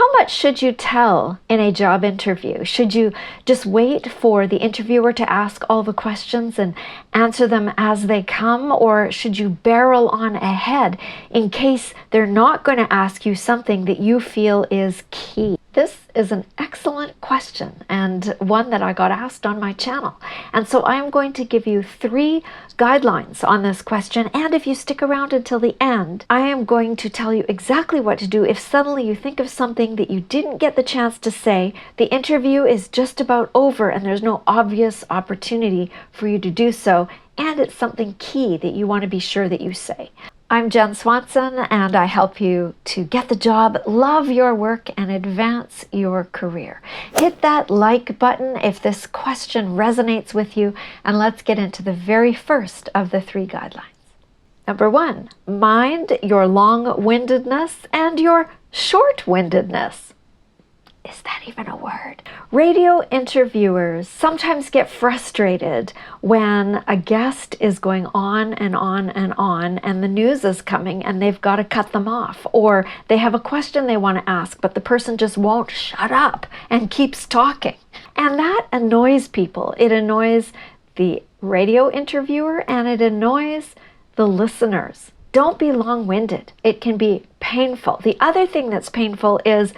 How much should you tell in a job interview? Should you just wait for the interviewer to ask all the questions and answer them as they come? Or should you barrel on ahead in case they're not going to ask you something that you feel is key? This is an excellent question and one that I got asked on my channel. And so I'm going to give you 3 guidelines on this question. And if you stick around until the end, I am going to tell you exactly what to do if suddenly you think of something that you didn't get the chance to say, the interview is just about over and there's no obvious opportunity for you to do so, and it's something key that you want to be sure that you say. I'm Jen Swanson, and I help you to get the job, love your work, and advance your career. Hit that like button if this question resonates with you, and let's get into the very first of the 3 guidelines. Number 1, mind your long-windedness and your short-windedness. Is that even a word? Radio interviewers sometimes get frustrated when a guest is going on and on and on and the news is coming and they've got to cut them off, or they have a question they want to ask but the person just won't shut up and keeps talking. And that annoys people. It annoys the radio interviewer and it annoys the listeners. Don't be long-winded. It can be painful. The other thing that's painful is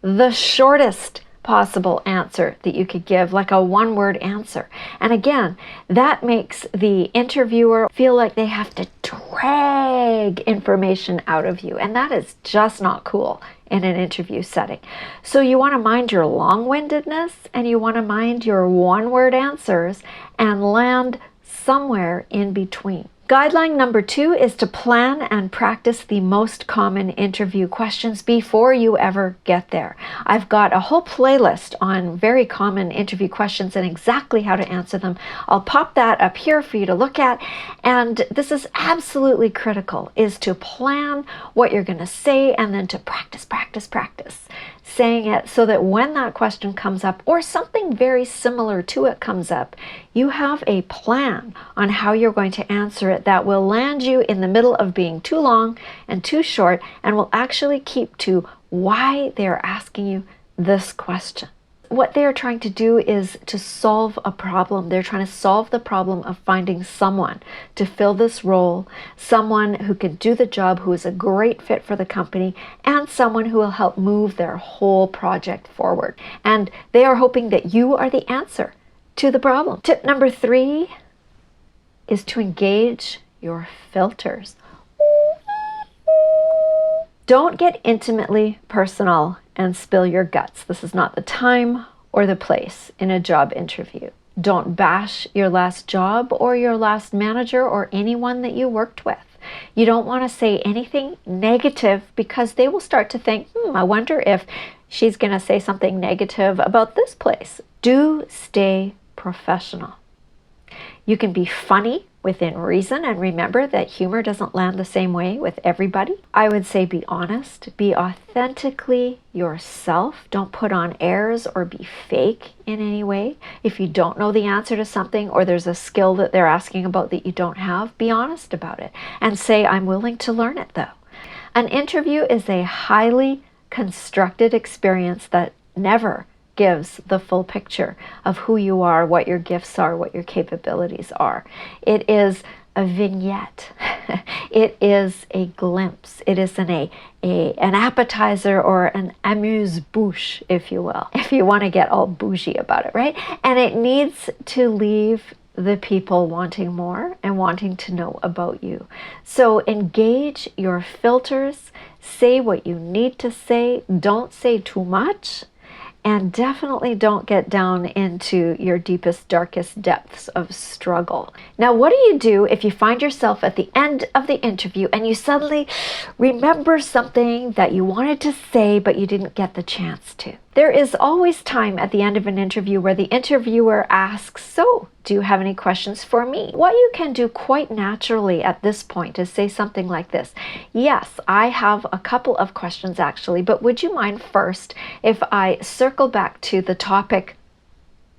the shortest possible answer that you could give, like a one-word answer. And again, that makes the interviewer feel like they have to drag information out of you. And that is just not cool in an interview setting. So you want to mind your long-windedness and you want to mind your one-word answers and land somewhere in between. Guideline number 2 is to plan and practice the most common interview questions before you ever get there. I've got a whole playlist on very common interview questions and exactly how to answer them. I'll pop that up here for you to look at. And this is absolutely critical, is to plan what you're going to say and then to practice saying it so that when that question comes up or something very similar to it comes up, you have a plan on how you're going to answer it that will land you in the middle of being too long and too short and will actually keep to why they're asking you this question. What they're trying to do is to solve a problem. They're trying to solve the problem of finding someone to fill this role, someone who can do the job, who is a great fit for the company, and someone who will help move their whole project forward. And they are hoping that you are the answer to the problem. Tip number 3 is to engage your filters. Don't get intimately personal and spill your guts. This is not the time or the place in a job interview. Don't bash your last job or your last manager or anyone that you worked with. You don't want to say anything negative because they will start to think, I wonder if she's going to say something negative about this place. Do stay professional. You can be funny within reason, and remember that humor doesn't land the same way with everybody. I would say be honest, be authentically yourself. Don't put on airs or be fake in any way. If you don't know the answer to something or there's a skill that they're asking about that you don't have, be honest about it and say, I'm willing to learn it though. An interview is a highly constructed experience that never gives the full picture of who you are, what your gifts are, what your capabilities are. It is a vignette. It is a glimpse. It is an appetizer or an amuse-bouche, if you will, if you want to get all bougie about it, right? And it needs to leave the people wanting more and wanting to know about you. So engage your filters, say what you need to say, don't say too much, and definitely don't get down into your deepest, darkest depths of struggle. Now, what do you do if you find yourself at the end of the interview and you suddenly remember something that you wanted to say, but you didn't get the chance to? There is always time at the end of an interview where the interviewer asks, so, do you have any questions for me? What you can do quite naturally at this point is say something like this. Yes, I have a couple of questions actually, but would you mind first if I circle back to the topic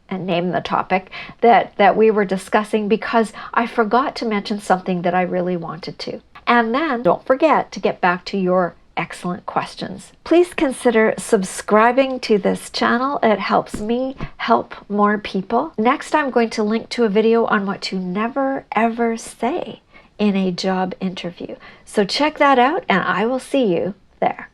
and name the topic that we were discussing, because I forgot to mention something that I really wanted to. And then don't forget to get back to your excellent questions. Please consider subscribing to this channel. It helps me help more people. Next, I'm going to link to a video on what to never ever say in a job interview. So check that out, and I will see you there.